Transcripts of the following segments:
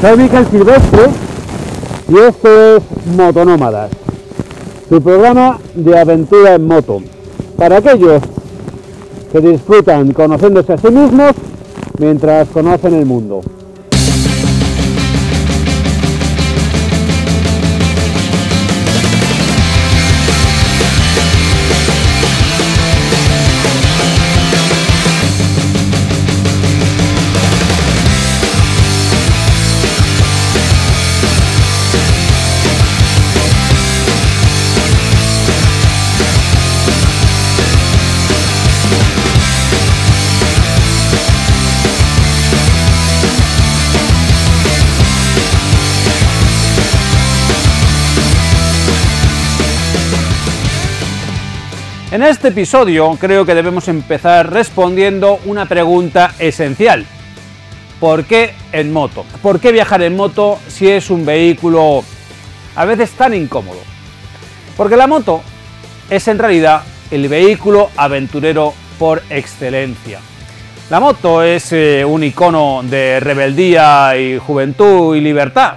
Soy Miquel Silvestre y esto es Motonómadas, tu programa de aventura en moto, para aquellos que disfrutan conociéndose a sí mismos mientras conocen el mundo. En este episodio creo que debemos empezar respondiendo una pregunta esencial. ¿Por qué en moto? ¿Por qué viajar en moto si es un vehículo a veces tan incómodo? Porque la moto es en realidad el vehículo aventurero por excelencia. La moto es un icono de rebeldía y juventud y libertad,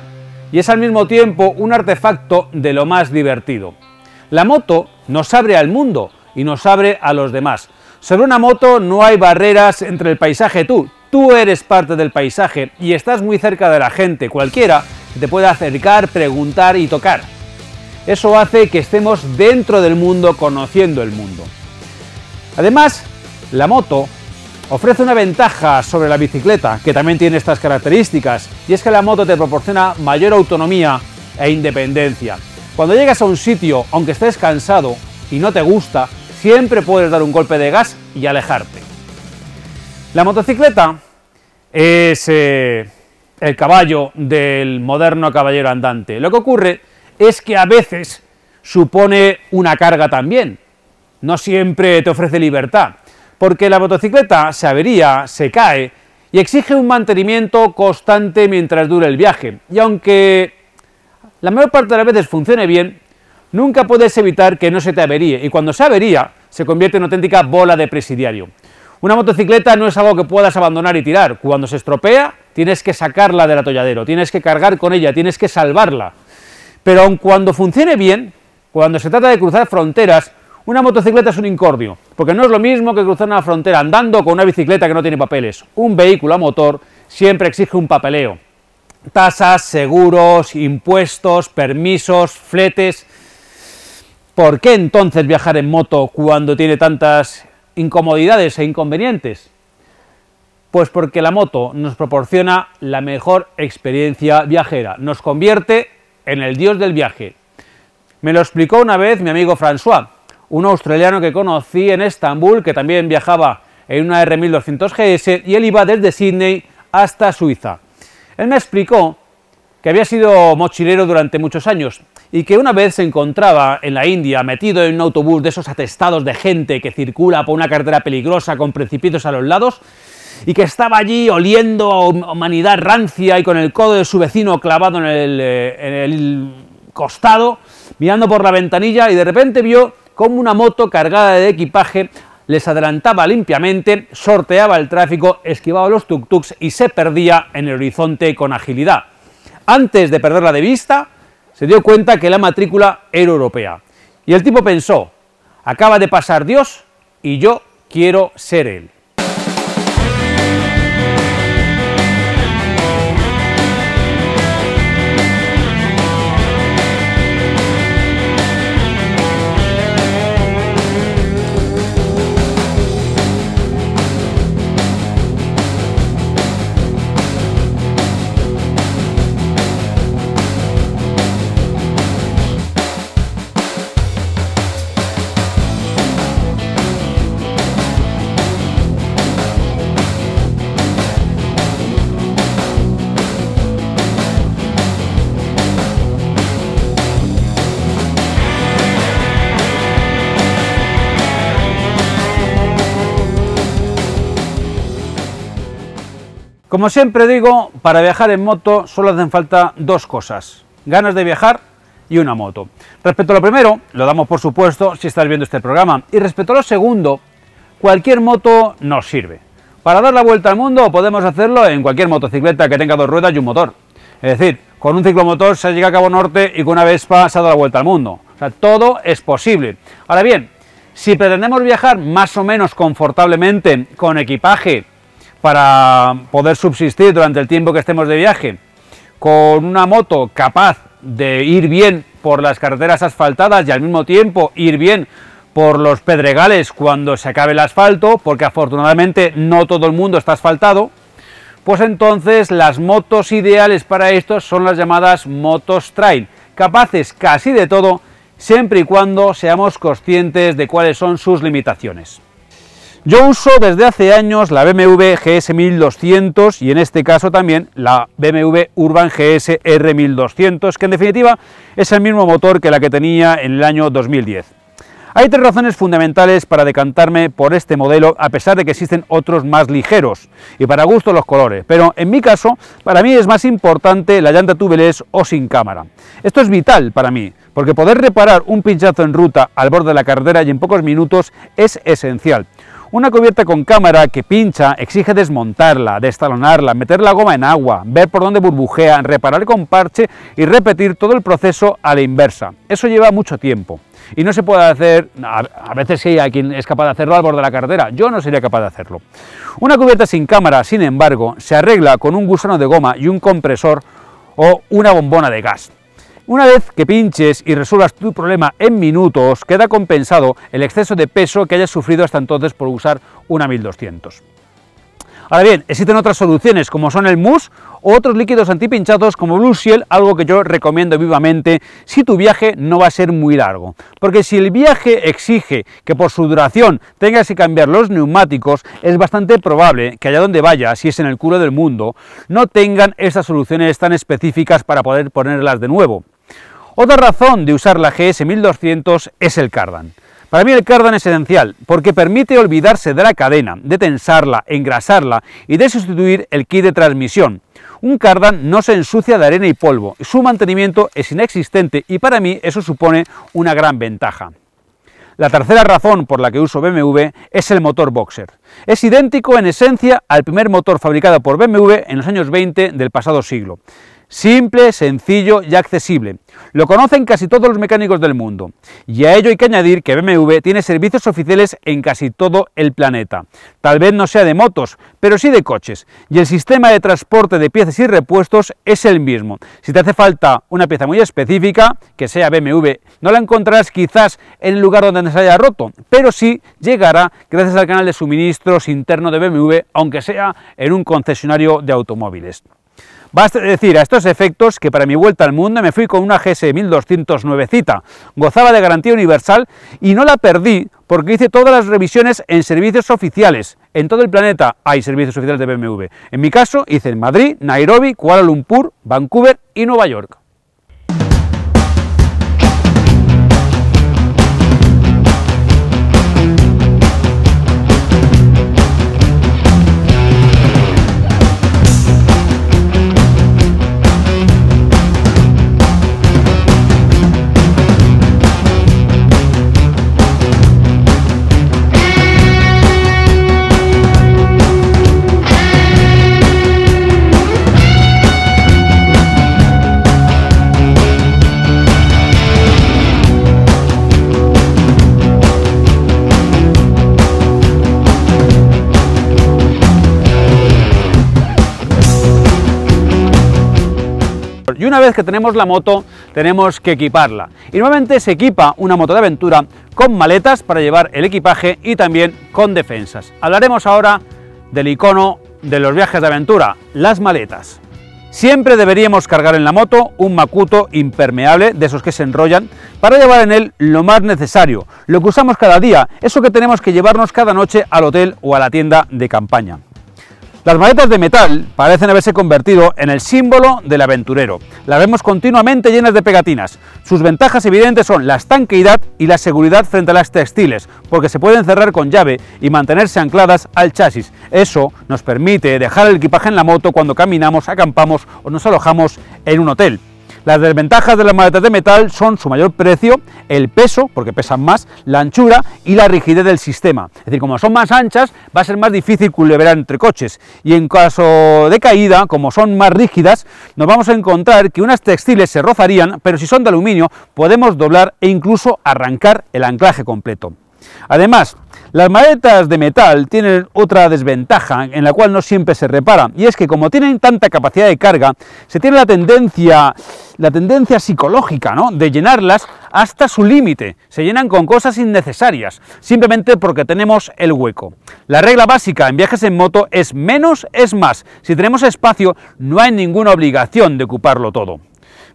y es al mismo tiempo un artefacto de lo más divertido. La moto nos abre al mundo y nos abre a los demás. Sobre una moto no hay barreras entre el paisaje tú eres parte del paisaje y estás muy cerca de la gente, cualquiera te puede acercar, preguntar y tocar. Eso hace que estemos dentro del mundo, conociendo el mundo. Además, la moto ofrece una ventaja sobre la bicicleta, que también tiene estas características, y es que la moto te proporciona mayor autonomía e independencia. Cuando llegas a un sitio, aunque estés cansado y no te gusta, siempre puedes dar un golpe de gas y alejarte. La motocicleta es el caballo del moderno caballero andante. Lo que ocurre es que a veces supone una carga también. No siempre te ofrece libertad, porque la motocicleta se avería, se cae y exige un mantenimiento constante mientras dure el viaje. Y aunque la mayor parte de las veces funcione bien, nunca puedes evitar que no se te averíe, y cuando se avería, se convierte en una auténtica bola de presidiario. Una motocicleta no es algo que puedas abandonar y tirar. Cuando se estropea, tienes que sacarla del atolladero, tienes que cargar con ella, tienes que salvarla. Pero aun cuando funcione bien, cuando se trata de cruzar fronteras, una motocicleta es un incordio, porque no es lo mismo que cruzar una frontera andando con una bicicleta que no tiene papeles. Un vehículo a motor siempre exige un papeleo. Tasas, seguros, impuestos, permisos, fletes. ¿Por qué entonces viajar en moto cuando tiene tantas incomodidades e inconvenientes? Pues porque la moto nos proporciona la mejor experiencia viajera, nos convierte en el dios del viaje. Me lo explicó una vez mi amigo François, un australiano que conocí en Estambul, que también viajaba en una R1200 GS, y él iba desde Sydney hasta Suiza. Él me explicó que había sido mochilero durante muchos años y que una vez se encontraba en la India metido en un autobús de esos atestados de gente que circula por una carretera peligrosa con precipicios a los lados, y que estaba allí oliendo a humanidad rancia y con el codo de su vecino clavado en el costado, mirando por la ventanilla, y de repente vio cómo una moto cargada de equipaje les adelantaba limpiamente, sorteaba el tráfico, esquivaba los tuk-tuks y se perdía en el horizonte con agilidad. Antes de perderla de vista, se dio cuenta que la matrícula era europea. Y el tipo pensó: acaba de pasar Dios y yo quiero ser él. Como siempre digo, para viajar en moto solo hacen falta dos cosas: ganas de viajar y una moto. Respecto a lo primero, lo damos por supuesto si estás viendo este programa, y respecto a lo segundo, cualquier moto nos sirve. Para dar la vuelta al mundo podemos hacerlo en cualquier motocicleta que tenga dos ruedas y un motor. Es decir, con un ciclomotor se llega a Cabo Norte y con una Vespa se ha dado la vuelta al mundo. O sea, todo es posible. Ahora bien, si pretendemos viajar más o menos confortablemente con equipaje para poder subsistir durante el tiempo que estemos de viaje, con una moto capaz de ir bien por las carreteras asfaltadas y al mismo tiempo ir bien por los pedregales cuando se acabe el asfalto, porque afortunadamente no todo el mundo está asfaltado, pues entonces las motos ideales para esto son las llamadas motos trail, capaces casi de todo, siempre y cuando seamos conscientes de cuáles son sus limitaciones. Yo uso desde hace años la BMW GS 1200 y en este caso también la BMW Urban GS R 1200, que en definitiva es el mismo motor que la que tenía en el año 2010. Hay tres razones fundamentales para decantarme por este modelo, a pesar de que existen otros más ligeros, y para gusto los colores, pero en mi caso, para mí es más importante la llanta tubeless o sin cámara. Esto es vital para mí, porque poder reparar un pinchazo en ruta al borde de la carretera y en pocos minutos es esencial. Una cubierta con cámara que pincha exige desmontarla, destalonarla, meter la goma en agua, ver por dónde burbujea, reparar con parche y repetir todo el proceso a la inversa. Eso lleva mucho tiempo y no se puede hacer, a veces sí hay quien es capaz de hacerlo al borde de la carretera, yo no sería capaz de hacerlo. Una cubierta sin cámara, sin embargo, se arregla con un gusano de goma y un compresor o una bombona de gas. Una vez que pinches y resuelvas tu problema en minutos, queda compensado el exceso de peso que hayas sufrido hasta entonces por usar una 1200. Ahora bien, existen otras soluciones como son el mousse o otros líquidos antipinchazos como Blue Seal, algo que yo recomiendo vivamente si tu viaje no va a ser muy largo. Porque si el viaje exige que por su duración tengas que cambiar los neumáticos, es bastante probable que allá donde vayas, si es en el culo del mundo, no tengan estas soluciones tan específicas para poder ponerlas de nuevo. Otra razón de usar la GS 1200 es el cardan. Para mí el cardan es esencial porque permite olvidarse de la cadena, de tensarla, engrasarla y de sustituir el kit de transmisión. Un cardan no se ensucia de arena y polvo, su mantenimiento es inexistente y para mí eso supone una gran ventaja. La tercera razón por la que uso BMW es el motor Boxer. Es idéntico en esencia al primer motor fabricado por BMW en los años 20 del pasado siglo. Simple, sencillo y accesible. Lo conocen casi todos los mecánicos del mundo. Y a ello hay que añadir que BMW tiene servicios oficiales en casi todo el planeta. Tal vez no sea de motos, pero sí de coches. Y el sistema de transporte de piezas y repuestos es el mismo. Si te hace falta una pieza muy específica, que sea BMW, no la encontrarás quizás en el lugar donde se haya roto, pero sí llegará gracias al canal de suministros interno de BMW, aunque sea en un concesionario de automóviles. Basta decir a estos efectos que para mi vuelta al mundo me fui con una GS 1200 nuevecita, gozaba de garantía universal y no la perdí porque hice todas las revisiones en servicios oficiales. En todo el planeta hay servicios oficiales de BMW. En mi caso hice en Madrid, Nairobi, Kuala Lumpur, Vancouver y Nueva York. Y una vez que tenemos la moto, tenemos que equiparla. Y normalmente se equipa una moto de aventura con maletas para llevar el equipaje y también con defensas. Hablaremos ahora del icono de los viajes de aventura, las maletas. Siempre deberíamos cargar en la moto un macuto impermeable, de esos que se enrollan, para llevar en él lo más necesario, lo que usamos cada día, eso que tenemos que llevarnos cada noche al hotel o a la tienda de campaña. Las maletas de metal parecen haberse convertido en el símbolo del aventurero. Las vemos continuamente llenas de pegatinas. Sus ventajas evidentes son la estanqueidad y la seguridad frente a las textiles, porque se pueden cerrar con llave y mantenerse ancladas al chasis. Eso nos permite dejar el equipaje en la moto cuando caminamos, acampamos o nos alojamos en un hotel. Las desventajas de las maletas de metal son su mayor precio, el peso, porque pesan más, la anchura y la rigidez del sistema. Es decir, como son más anchas, va a ser más difícil culebrar entre coches. Y en caso de caída, como son más rígidas, nos vamos a encontrar que unas textiles se rozarían, pero si son de aluminio, podemos doblar e incluso arrancar el anclaje completo. Además, las maletas de metal tienen otra desventaja en la cual no siempre se repara, y es que como tienen tanta capacidad de carga, se tiene la tendencia psicológica, ¿no?, de llenarlas hasta su límite. Se llenan con cosas innecesarias, simplemente porque tenemos el hueco. La regla básica en viajes en moto es menos es más. Si tenemos espacio, no hay ninguna obligación de ocuparlo todo.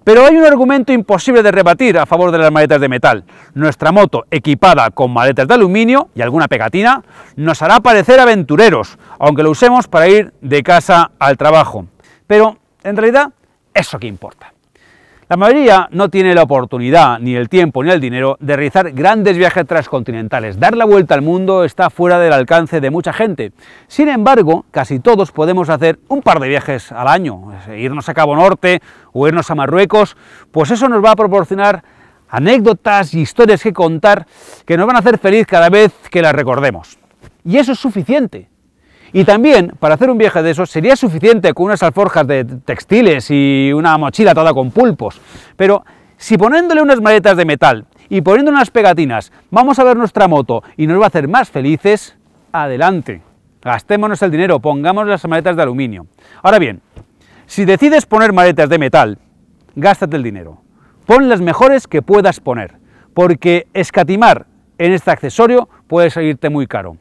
Pero hay un argumento imposible de rebatir a favor de las maletas de metal. Nuestra moto, equipada con maletas de aluminio y alguna pegatina, nos hará parecer aventureros, aunque lo usemos para ir de casa al trabajo. Pero, en realidad, ¿eso qué importa? La mayoría no tiene la oportunidad, ni el tiempo, ni el dinero de realizar grandes viajes transcontinentales. Dar la vuelta al mundo está fuera del alcance de mucha gente. Sin embargo, casi todos podemos hacer un par de viajes al año. Irnos a Cabo Norte o irnos a Marruecos, pues eso nos va a proporcionar anécdotas y historias que contar que nos van a hacer feliz cada vez que las recordemos. Y eso es suficiente. Y también, para hacer un viaje de esos, sería suficiente con unas alforjas de textiles y una mochila atada con pulpos. Pero si poniéndole unas maletas de metal y poniendo unas pegatinas vamos a ver nuestra moto y nos va a hacer más felices, adelante. Gastémonos el dinero, pongamos las maletas de aluminio. Ahora bien, si decides poner maletas de metal, gástate el dinero. Pon las mejores que puedas poner, porque escatimar en este accesorio puede salirte muy caro.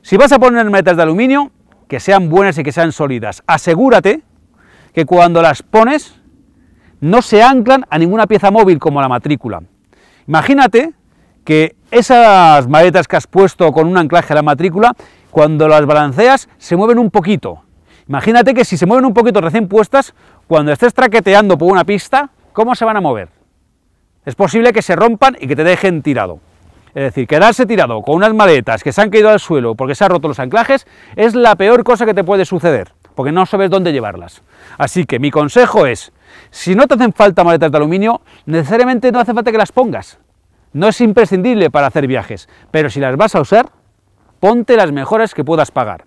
Si vas a poner maletas de aluminio, que sean buenas y que sean sólidas, asegúrate que cuando las pones no se anclan a ninguna pieza móvil como la matrícula. Imagínate que esas maletas que has puesto con un anclaje a la matrícula, cuando las balanceas se mueven un poquito. Imagínate que si se mueven un poquito recién puestas, cuando estés traqueteando por una pista, ¿cómo se van a mover? Es posible que se rompan y que te dejen tirado. Es decir, quedarse tirado con unas maletas que se han caído al suelo porque se han roto los anclajes es la peor cosa que te puede suceder, porque no sabes dónde llevarlas. Así que mi consejo es, si no te hacen falta maletas de aluminio, necesariamente no hace falta que las pongas. No es imprescindible para hacer viajes, pero si las vas a usar, ponte las mejores que puedas pagar,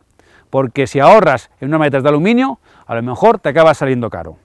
porque si ahorras en unas maletas de aluminio, a lo mejor te acaba saliendo caro.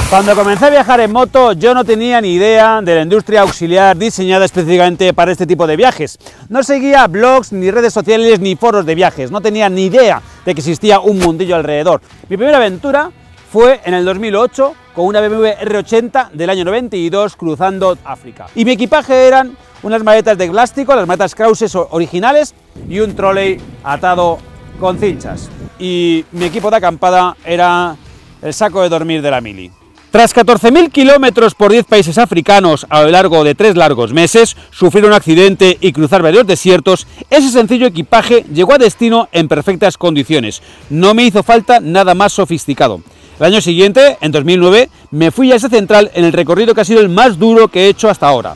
Cuando comencé a viajar en moto, yo no tenía ni idea de la industria auxiliar diseñada específicamente para este tipo de viajes. No seguía blogs, ni redes sociales, ni foros de viajes. No tenía ni idea de que existía un mundillo alrededor. Mi primera aventura fue en el 2008 con una BMW R80 del año 92 cruzando África. Y mi equipaje eran unas maletas de plástico, las maletas Krauses originales y un trolley atado con cinchas. Y mi equipo de acampada era el saco de dormir de la mili. Tras 14.000 kilómetros por 10 países africanos a lo largo de 3 largos meses, sufrir un accidente y cruzar varios desiertos, ese sencillo equipaje llegó a destino en perfectas condiciones. No me hizo falta nada más sofisticado. El año siguiente, en 2009, me fui a Asia Central en el recorrido que ha sido el más duro que he hecho hasta ahora.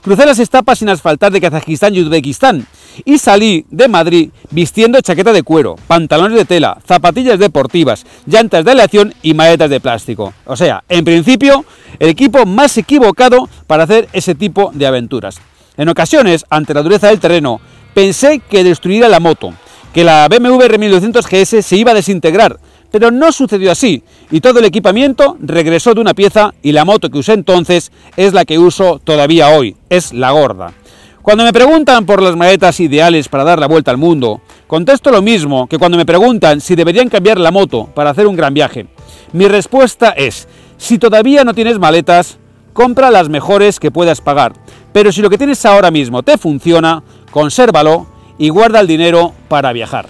Crucé las estepas sin asfaltar de Kazajistán y Uzbekistán y salí de Madrid vistiendo chaqueta de cuero, pantalones de tela, zapatillas deportivas, llantas de aleación y maletas de plástico. O sea, en principio, el equipo más equivocado para hacer ese tipo de aventuras. En ocasiones, ante la dureza del terreno, pensé que destruiría la moto, que la BMW R1200 GS se iba a desintegrar, pero no sucedió así, y todo el equipamiento regresó de una pieza y la moto que usé entonces es la que uso todavía hoy, es la gorda. Cuando me preguntan por las maletas ideales para dar la vuelta al mundo, contesto lo mismo que cuando me preguntan si deberían cambiar la moto para hacer un gran viaje. Mi respuesta es, si todavía no tienes maletas, compra las mejores que puedas pagar, pero si lo que tienes ahora mismo te funciona, consérvalo y guarda el dinero para viajar.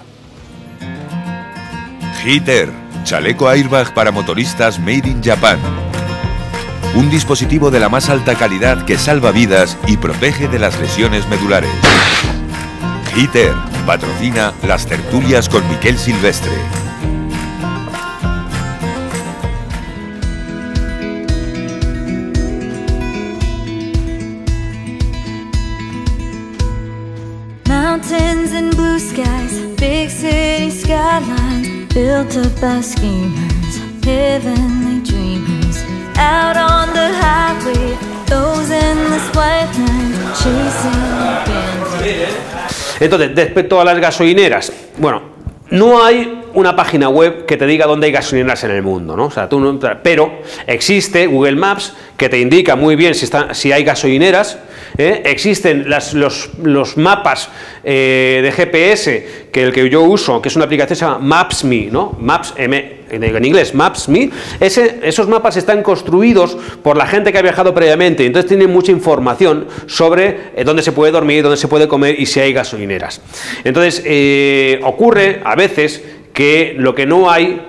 HITAIR, chaleco airbag para motoristas made in Japan. Un dispositivo de la más alta calidad que salva vidas y protege de las lesiones medulares. HITAIR, Patrocina las tertulias con Miquel Silvestre. Mountains and blue skies, big city skylines, built up by schemers, heavenly dreamers. Out on the highway, those endless white lines, chasing again. Entonces, respecto a las gasolineras, bueno, no hay una página web que te diga dónde hay gasolineras en el mundo, ¿no? O sea, tú no, pero existe Google Maps que te indica muy bien si hay gasolineras. Existen los mapas de GPS, que el que yo uso, que es una aplicación que se llama Maps.me, ¿no? En inglés, Maps.me. Esos mapas están construidos por la gente que ha viajado previamente, entonces tienen mucha información sobre dónde se puede dormir, dónde se puede comer y si hay gasolineras. Entonces, ocurre a veces que lo que no hay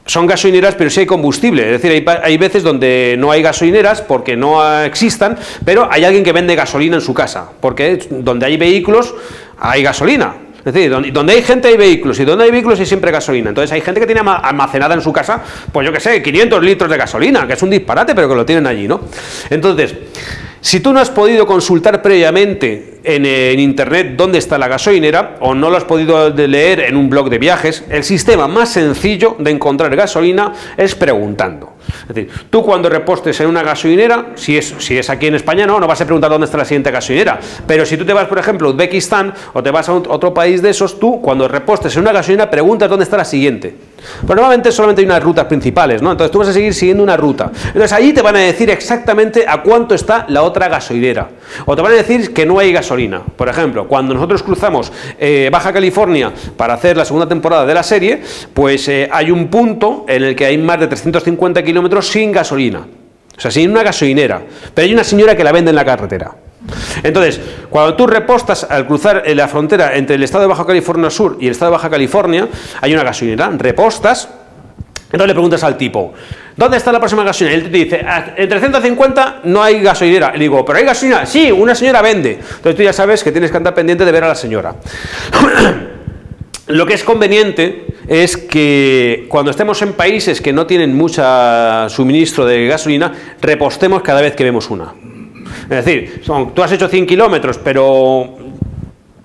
son gasolineras, pero sí hay combustible. Es decir, hay veces donde no hay gasolineras porque no existan, pero hay alguien que vende gasolina en su casa, porque donde hay vehículos hay gasolina. Es decir, donde hay gente hay vehículos, y donde hay vehículos hay siempre gasolina. Entonces hay gente que tiene almacenada en su casa, pues yo que sé, 500 litros de gasolina, que es un disparate, pero que lo tienen allí, ¿no? Entonces, si tú no has podido consultar previamente en internet dónde está la gasolinera, o no lo has podido leer en un blog de viajes, el sistema más sencillo de encontrar gasolina es preguntando. Es decir, tú cuando repostes en una gasolinera, si es aquí en España, no vas a preguntar dónde está la siguiente gasolinera, pero si tú te vas, por ejemplo, a Uzbekistán, o te vas a otro país de esos, tú cuando repostes en una gasolinera preguntas dónde está la siguiente. Pero normalmente solamente hay unas rutas principales, ¿no? Entonces tú vas a seguir siguiendo una ruta. Entonces allí te van a decir exactamente a cuánto está la otra gasolinera. O te van a decir que no hay gasolina. Por ejemplo, cuando nosotros cruzamos Baja California para hacer la segunda temporada de la serie, pues hay un punto en el que hay más de 350 kilómetros sin gasolina. O sea, sin una gasolinera. Pero hay una señora que la vende en la carretera. Entonces, cuando tú repostas al cruzar la frontera entre el estado de Baja California Sur y el estado de Baja California, hay una gasolinera, repostas, entonces le preguntas al tipo, ¿dónde está la próxima gasolinera? Y él te dice, en 350 no hay gasolinera. Le digo, ¿pero hay gasolina? Sí, una señora vende. Entonces tú ya sabes que tienes que andar pendiente de ver a la señora. Lo que es conveniente es que cuando estemos en países que no tienen mucho suministro de gasolina, repostemos cada vez que vemos una. Es decir, tú has hecho 100 kilómetros, pero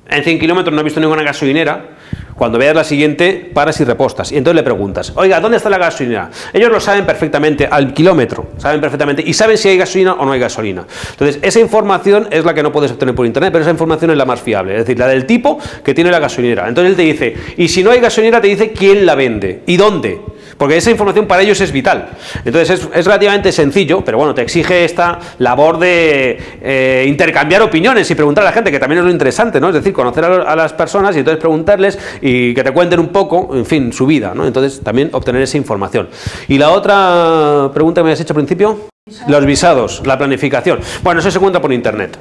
en 100 kilómetros no has visto ninguna gasolinera. Cuando veas la siguiente, paras y repostas. Y entonces le preguntas, oiga, ¿dónde está la gasolinera? Ellos lo saben perfectamente, al kilómetro, saben perfectamente, y saben si hay gasolina o no hay gasolina. Entonces, esa información es la que no puedes obtener por internet, pero esa información es la más fiable, es decir, la del tipo que tiene la gasolinera. Entonces él te dice, y si no hay gasolinera, te dice quién la vende y dónde. Porque esa información para ellos es vital. Entonces es relativamente sencillo, pero bueno, te exige esta labor de intercambiar opiniones y preguntar a la gente, que también es lo interesante, ¿no? Es decir, conocer a las personas y entonces preguntarles y que te cuenten un poco, en fin, su vida, ¿no? Entonces también obtener esa información. Y la otra pregunta que me has hecho al principio, los visados, la planificación. Bueno, eso se cuenta por internet.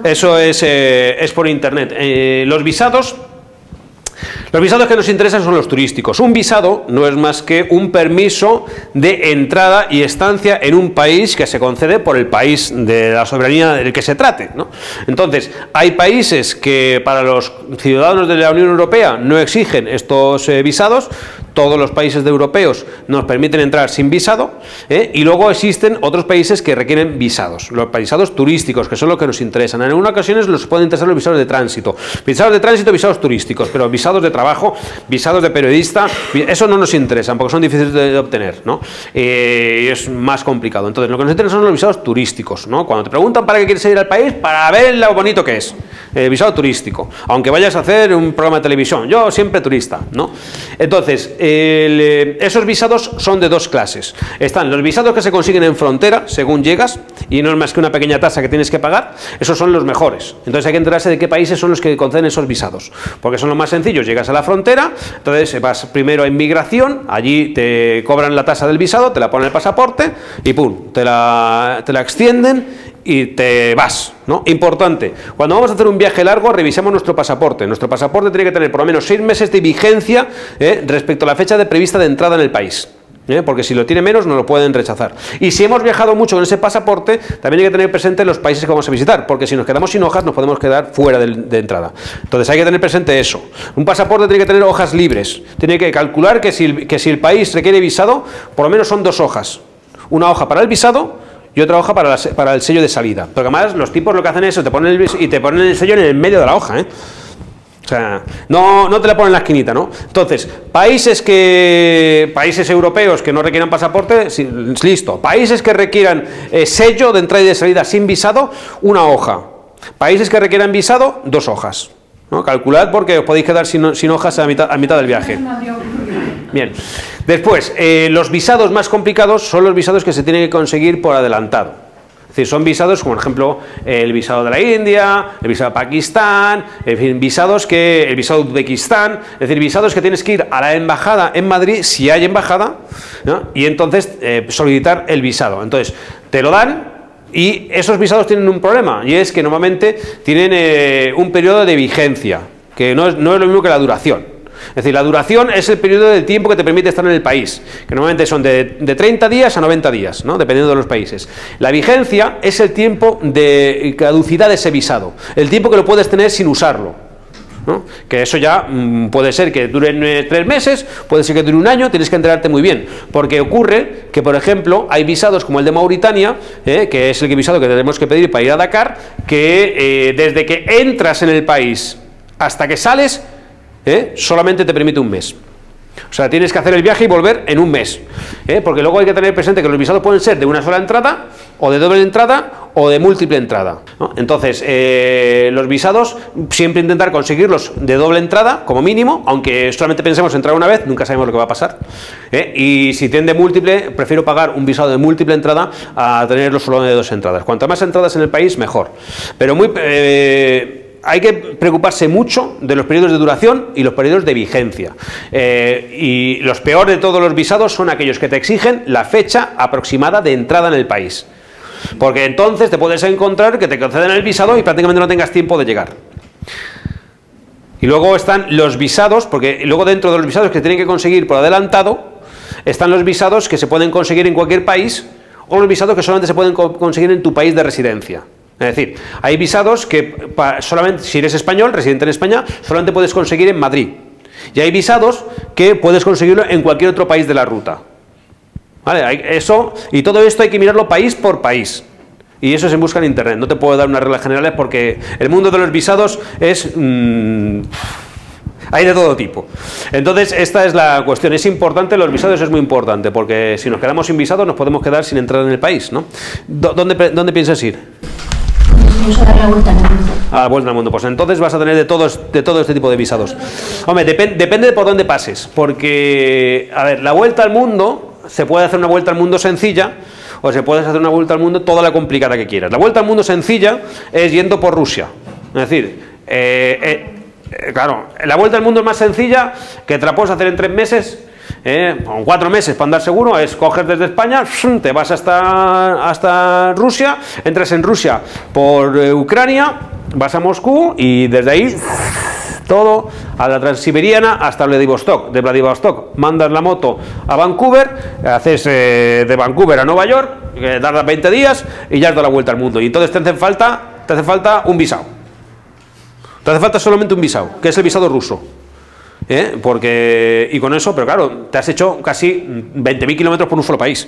Eso es por internet. Los visados que nos interesan son los turísticos. Un visado no es más que un permiso de entrada y estancia en un país que se concede por el país de la soberanía del que se trate, ¿no? Entonces, hay países que para los ciudadanos de la Unión Europea no exigen estos visados. Todos los países europeos nos permiten entrar sin visado, y luego existen otros países que requieren visados, los visados turísticos, que son los que nos interesan. En algunas ocasiones nos pueden interesar los visados de tránsito, visados turísticos, pero visados de trabajo, visados de periodista, eso no nos interesan porque son difíciles de obtener, ¿no? Y es más complicado. Entonces, lo que nos interesa son los visados turísticos, ¿no? Cuando te preguntan para qué quieres ir al país, para ver lo bonito que es. Visado turístico, aunque vayas a hacer un programa de televisión, yo siempre turista, ¿no? Entonces, esos visados son de dos clases. Están los visados que se consiguen en frontera, según llegas, y no es más que una pequeña tasa que tienes que pagar. Esos son los mejores. Entonces hay que enterarse de qué países son los que conceden esos visados, porque son los más sencillos. Llegas a la frontera, entonces vas primero a inmigración, allí te cobran la tasa del visado, te la ponen el pasaporte y pum, te la extienden y te vas, ¿no? Importante, cuando vamos a hacer un viaje largo, revisemos nuestro pasaporte. Nuestro pasaporte tiene que tener por lo menos 6 meses de vigencia respecto a la fecha prevista de entrada en el país. Porque si lo tiene menos no lo pueden rechazar. Y si hemos viajado mucho con ese pasaporte, también hay que tener presente los países que vamos a visitar, porque si nos quedamos sin hojas nos podemos quedar fuera de entrada. Entonces hay que tener presente eso. Un pasaporte tiene que tener hojas libres, tiene que calcular que si el país requiere visado, por lo menos son 2 hojas. Una hoja para el visado y otra hoja para el sello de salida. Porque además los tipos lo que hacen es te ponen el sello en el medio de la hoja, O sea, no te la ponen en la esquinita, ¿no? Entonces, países europeos que no requieran pasaporte, listo. Países que requieran sello de entrada y de salida sin visado, una hoja. Países que requieran visado, 2 hojas. ¿No? Calculad porque os podéis quedar sin hojas a mitad del viaje. Bien. Después, los visados más complicados son los visados que se tienen que conseguir por adelantado. Es decir, son visados como, por ejemplo, el visado de la India, el visado de Pakistán, en fin, el visado de Uzbekistán, es decir, visados que tienes que ir a la embajada en Madrid, si hay embajada, ¿no? Y entonces solicitar el visado. Entonces, te lo dan y esos visados tienen un problema, y es que normalmente tienen un periodo de vigencia, que no es lo mismo que la duración. Es decir, la duración es el periodo de tiempo que te permite estar en el país, que normalmente son de 30 días a 90 días, ¿no? Dependiendo de los países. La vigencia es el tiempo de caducidad de ese visado, el tiempo que lo puedes tener sin usarlo, ¿no? Que eso ya puede ser que dure 3 meses, puede ser que dure 1 año, tienes que enterarte muy bien, porque ocurre que, por ejemplo, hay visados como el de Mauritania, que es el visado que tenemos que pedir para ir a Dakar, que desde que entras en el país hasta que sales, solamente te permite 1 mes. O sea, tienes que hacer el viaje y volver en 1 mes, porque luego hay que tener presente que los visados pueden ser de una sola entrada, o de doble entrada, o de múltiple entrada, ¿no? Entonces, los visados, siempre intentar conseguirlos de doble entrada, como mínimo, aunque solamente pensemos entrar una vez, nunca sabemos lo que va a pasar, y si tienen de múltiple, prefiero pagar un visado de múltiple entrada a tenerlo solo de 2 entradas. Cuanto más entradas en el país, mejor. Pero hay que preocuparse mucho de los periodos de duración y los periodos de vigencia. Y los peores de todos los visados son aquellos que te exigen la fecha aproximada de entrada en el país. Porque entonces te puedes encontrar que te conceden el visado y prácticamente no tengas tiempo de llegar. Y luego están los visados, porque luego dentro de los visados que tienen que conseguir por adelantado, están los visados que se pueden conseguir en cualquier país, o los visados que solamente se pueden conseguir en tu país de residencia. Es decir, hay visados que solamente, si eres español, residente en España, solamente puedes conseguir en Madrid. Y hay visados que puedes conseguirlo en cualquier otro país de la ruta. ¿Vale? Y todo esto hay que mirarlo país por país. Y eso se busca en internet. No te puedo dar unas reglas generales porque el mundo de los visados es... hay de todo tipo. Entonces, esta es la cuestión. Es importante, los visados es muy importante, porque si nos quedamos sin visados nos podemos quedar sin entrar en el país, ¿no? ¿Dónde piensas ir? Pienso dar la vuelta al mundo. A la vuelta al mundo. Pues entonces vas a tener de todo este tipo de visados. Hombre, depende de por dónde pases. Porque, a ver, la vuelta al mundo, se puede hacer una vuelta al mundo sencilla, o se puede hacer una vuelta al mundo toda la complicada que quieras. La vuelta al mundo sencilla es yendo por Rusia. Es decir, claro, la vuelta al mundo es más sencilla, que te la puedes hacer en 3 meses, con 4 meses para andar seguro. Es coger desde España, te vas hasta Rusia, entras en Rusia por Ucrania, vas a Moscú y desde ahí todo a la Transiberiana hasta Vladivostok. De Vladivostok mandas la moto a Vancouver, haces de Vancouver a Nueva York, que tarda 20 días y ya has dado la vuelta al mundo. Y entonces te hace falta un visado. Te hace falta solamente un visado, que es el visado ruso. Y con eso, pero claro, te has hecho casi 20.000 kilómetros por un solo país,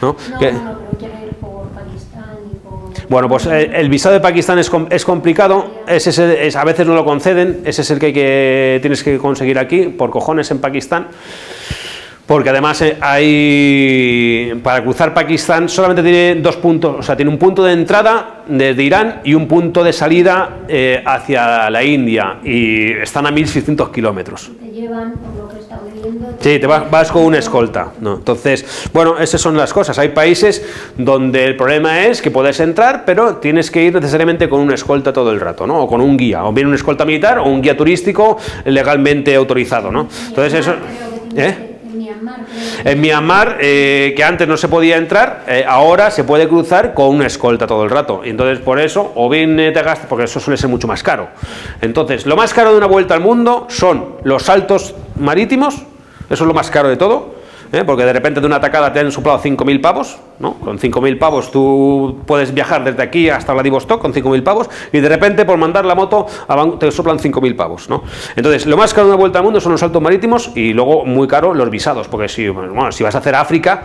¿no? No, pero quiero ir por Pakistán y por... Bueno, pues el visado de Pakistán es complicado, a veces no lo conceden, ese es el que tienes que conseguir aquí, por cojones en Pakistán. Porque además para cruzar Pakistán solamente tiene 2 puntos, o sea, tiene un punto de entrada desde Irán y un punto de salida hacia la India, y están a 1.600 kilómetros. Te llevan, por lo que he estado viendo... Sí, te vas con una escolta, ¿no? Entonces, bueno, esas son las cosas. Hay países donde el problema es que puedes entrar, pero tienes que ir necesariamente con una escolta todo el rato, ¿no? O con un guía, o bien una escolta militar o un guía turístico legalmente autorizado, ¿no? Entonces eso... En Myanmar, que antes no se podía entrar, ahora se puede cruzar con una escolta todo el rato. Y entonces por eso, o bien te gastas, porque eso suele ser mucho más caro. Entonces, lo más caro de una vuelta al mundo son los saltos marítimos, eso es lo más caro de todo. porque de repente de una atacada te han soplado 5.000 pavos, ¿no? Con 5.000 pavos tú puedes viajar desde aquí hasta Vladivostok con 5.000 pavos y de repente por mandar la moto te soplan 5.000 pavos, ¿no? Entonces, lo más caro de una vuelta al mundo son los saltos marítimos y luego muy caro los visados, porque si vas a hacer África,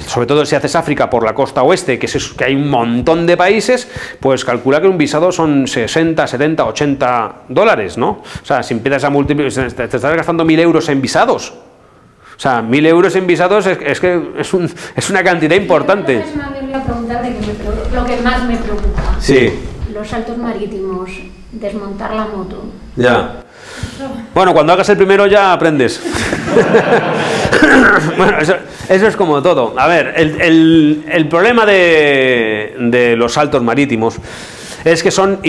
sobre todo si haces África por la costa oeste, que hay un montón de países, pues calcula que un visado son 60, 70, 80 dólares, ¿no? O sea, si empiezas a multiplicar, te estás gastando 1.000 euros en visados. O sea, 1.000 euros en visados es una cantidad importante. Es más bien la pregunta de lo que más me preocupa. Sí. Los saltos marítimos, desmontar la moto. Ya. Bueno, cuando hagas el primero ya aprendes. Bueno, eso es como todo. A ver, el problema de los saltos marítimos es que son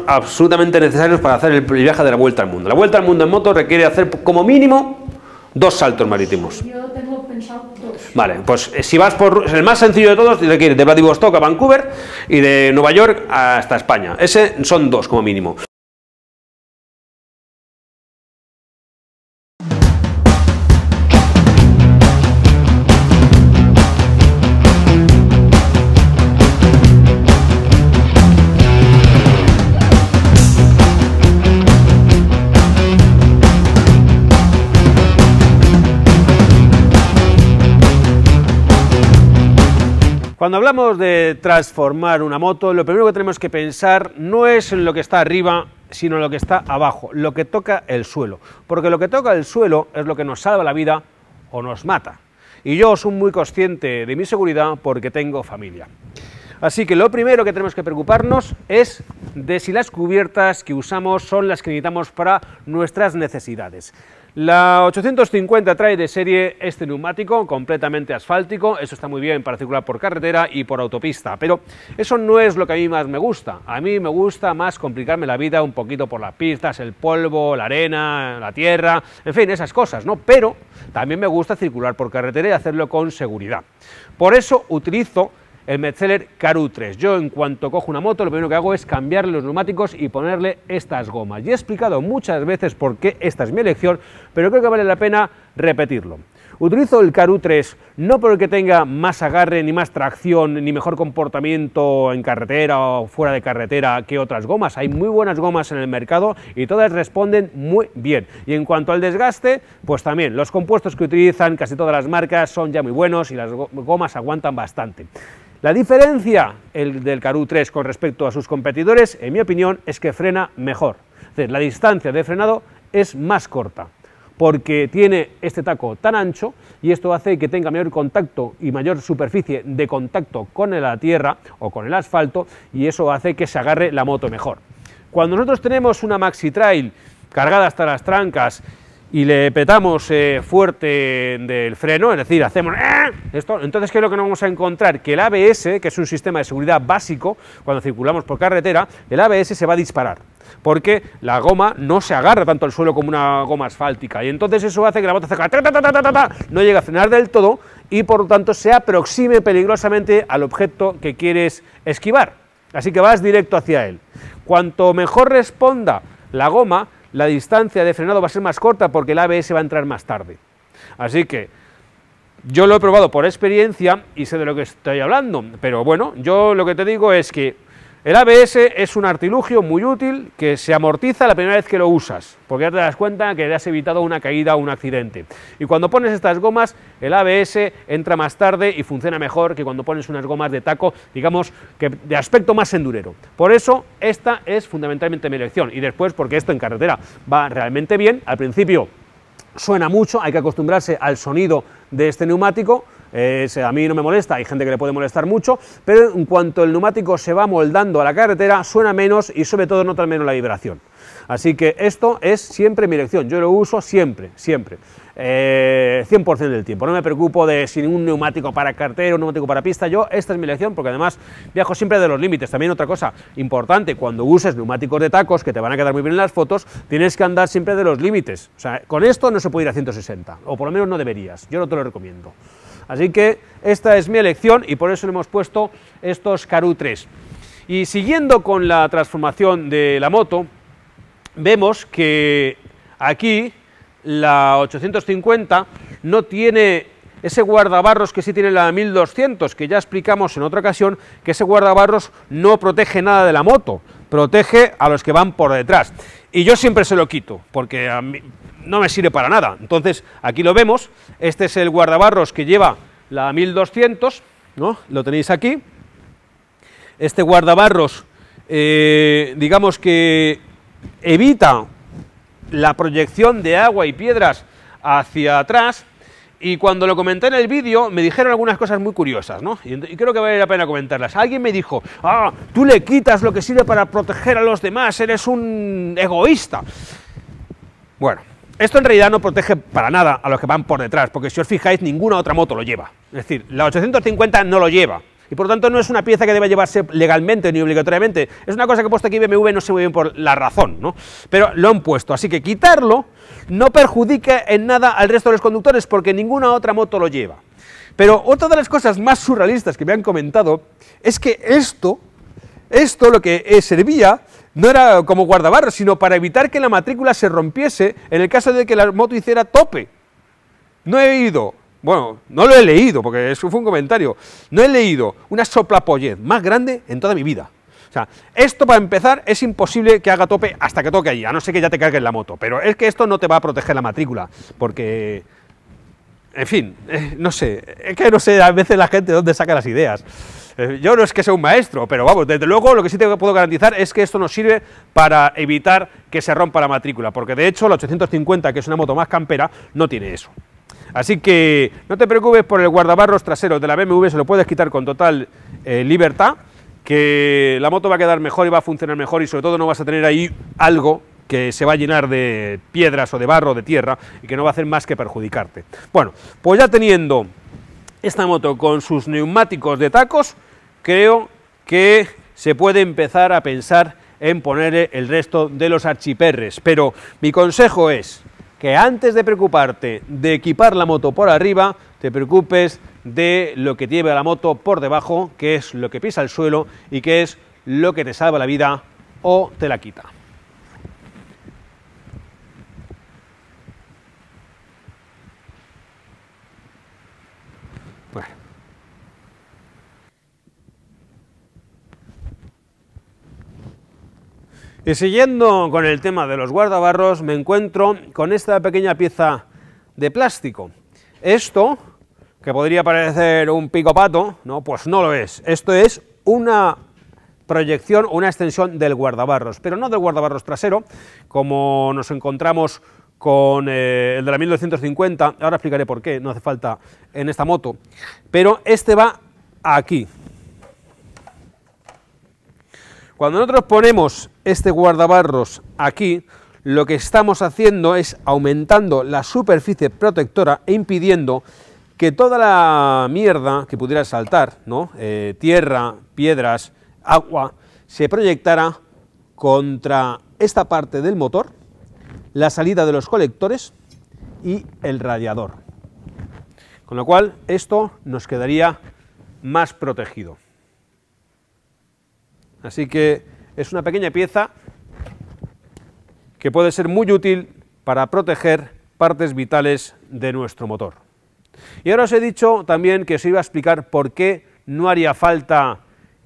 absolutamente necesarios para hacer el viaje de la vuelta al mundo. La vuelta al mundo en moto requiere hacer como mínimo 2 saltos marítimos. Yo tengo pensado 2. Vale, pues si vas por el más sencillo de todos, requiere de Vladivostok a Vancouver y de Nueva York hasta España. Ese son 2 como mínimo. Cuando hablamos de transformar una moto, lo primero que tenemos que pensar no es en lo que está arriba, sino en lo que está abajo, lo que toca el suelo. Porque lo que toca el suelo es lo que nos salva la vida o nos mata. Y yo soy muy consciente de mi seguridad porque tengo familia. Así que lo primero que tenemos que preocuparnos es de si las cubiertas que usamos son las que necesitamos para nuestras necesidades. La 850 trae de serie este neumático completamente asfáltico, eso está muy bien para circular por carretera y por autopista, pero eso no es lo que a mí más me gusta. A mí me gusta más complicarme la vida un poquito por las pistas, el polvo, la arena, la tierra, en fin, esas cosas, ¿no? Pero también me gusta circular por carretera y hacerlo con seguridad. Por eso utilizo el Metzeler Karoo 3. Yo, en cuanto cojo una moto, lo primero que hago es cambiarle los neumáticos y ponerle estas gomas. Y he explicado muchas veces por qué esta es mi elección, pero creo que vale la pena repetirlo. Utilizo el Karoo 3 no porque tenga más agarre, ni más tracción, ni mejor comportamiento en carretera o fuera de carretera que otras gomas. Hay muy buenas gomas en el mercado y todas responden muy bien. Y en cuanto al desgaste, pues también los compuestos que utilizan casi todas las marcas son ya muy buenos y las gomas aguantan bastante. La diferencia del Karoo 3 con respecto a sus competidores, en mi opinión, es que frena mejor. Es decir, la distancia de frenado es más corta, porque tiene este taco tan ancho y esto hace que tenga mayor contacto y mayor superficie de contacto con la tierra o con el asfalto y eso hace que se agarre la moto mejor. Cuando nosotros tenemos una Maxi Trail cargada hasta las trancas y le petamos fuerte del freno, es decir, hacemos esto, entonces ¿qué es lo que nos vamos a encontrar? Que el ABS, que es un sistema de seguridad básico, cuando circulamos por carretera, el ABS se va a disparar, porque la goma no se agarra tanto al suelo como una goma asfáltica, y entonces eso hace que la moto no llegue a frenar del todo, y por lo tanto se aproxime peligrosamente al objeto que quieres esquivar, así que vas directo hacia él. Cuanto mejor responda la goma, la distancia de frenado va a ser más corta porque el ABS va a entrar más tarde. Así que yo lo he probado por experiencia y sé de lo que estoy hablando, pero bueno, yo lo que te digo es que el ABS es un artilugio muy útil que se amortiza la primera vez que lo usas, porque ya te das cuenta que te has evitado una caída o un accidente. Y cuando pones estas gomas, el ABS entra más tarde y funciona mejor que cuando pones unas gomas de taco, digamos, que de aspecto más endurero. Por eso, esta es fundamentalmente mi elección. Y después, porque esto en carretera va realmente bien, al principio suena mucho, hay que acostumbrarse al sonido de este neumático. A mí no me molesta, hay gente que le puede molestar mucho, pero en cuanto el neumático se va moldando a la carretera, suena menos y sobre todo nota menos la vibración. Así que esto es siempre mi elección, yo lo uso siempre, 100% del tiempo. No me preocupo de si un neumático para carretera, un neumático para pista, esta es mi elección porque además viajo siempre de los límites. También otra cosa importante, cuando uses neumáticos de tacos, que te van a quedar muy bien en las fotos, tienes que andar siempre de los límites. O sea, con esto no se puede ir a 160, o por lo menos no deberías, yo no te lo recomiendo. Así que esta es mi elección y por eso le hemos puesto estos Karoo 3. Y siguiendo con la transformación de la moto, vemos que aquí la 850 no tiene ese guardabarros que sí tiene la 1200, que ya explicamos en otra ocasión, que ese guardabarros no protege nada de la moto, protege a los que van por detrás. Y yo siempre se lo quito, porque a mí no me sirve para nada. Entonces, aquí lo vemos, este es el guardabarros que lleva la 1200, ¿no? Lo tenéis aquí. Este guardabarros, digamos que evita la proyección de agua y piedras hacia atrás, y cuando lo comenté en el vídeo me dijeron algunas cosas muy curiosas, ¿no? Y creo que vale la pena comentarlas. Alguien me dijo, tú le quitas lo que sirve para proteger a los demás, eres un egoísta. Bueno, esto en realidad no protege para nada a los que van por detrás, porque si os fijáis, ninguna otra moto lo lleva. Es decir, la 850 no lo lleva, y por lo tanto no es una pieza que deba llevarse legalmente ni obligatoriamente. Es una cosa que he puesto aquí BMW, no sé muy bien por la razón, ¿no? Pero lo han puesto, así que quitarlo no perjudica en nada al resto de los conductores, porque ninguna otra moto lo lleva. Pero otra de las cosas más surrealistas que me han comentado es que esto lo que servía no era como guardabarros, sino para evitar que la matrícula se rompiese en el caso de que la moto hiciera tope. No he oído, bueno, no lo he leído, porque eso fue un comentario, no he leído una soplapollez más grande en toda mi vida. O sea, esto para empezar es imposible que haga tope hasta que toque allí, a no ser que ya te cargues la moto, pero es que esto no te va a proteger la matrícula, porque, en fin, no sé, es que no sé a veces la gente de dónde saca las ideas. Yo no es que sea un maestro, pero vamos, desde luego lo que sí te puedo garantizar es que esto nos sirve para evitar que se rompa la matrícula, porque de hecho la 850, que es una moto más campera, no tiene eso. Así que no te preocupes por el guardabarros trasero de la BMW, se lo puedes quitar con total libertad, que la moto va a quedar mejor y va a funcionar mejor, y sobre todo no vas a tener ahí algo que se va a llenar de piedras o de barro o de tierra y que no va a hacer más que perjudicarte. Bueno, pues ya teniendo esta moto con sus neumáticos de tacos, creo que se puede empezar a pensar en ponerle el resto de los archiperres, pero mi consejo es que antes de preocuparte de equipar la moto por arriba, te preocupes de lo que lleva la moto por debajo, que es lo que pisa el suelo y que es lo que te salva la vida o te la quita. Bueno. Y siguiendo con el tema de los guardabarros, me encuentro con esta pequeña pieza de plástico. Esto, que podría parecer un picopato, no, pues no lo es. Esto es una proyección, una extensión del guardabarros, pero no del guardabarros trasero, como nos encontramos con el de la 1250, ahora explicaré por qué, no hace falta en esta moto, pero este va aquí. Cuando nosotros ponemos este guardabarros aquí, lo que estamos haciendo es aumentando la superficie protectora e impidiendo que toda la mierda que pudiera saltar, ¿no? Tierra, piedras, agua, se proyectara contra esta parte del motor, la salida de los colectores y el radiador. Con lo cual, esto nos quedaría más protegido. Así que es una pequeña pieza que puede ser muy útil para proteger partes vitales de nuestro motor. Y ahora os he dicho también que os iba a explicar por qué no haría falta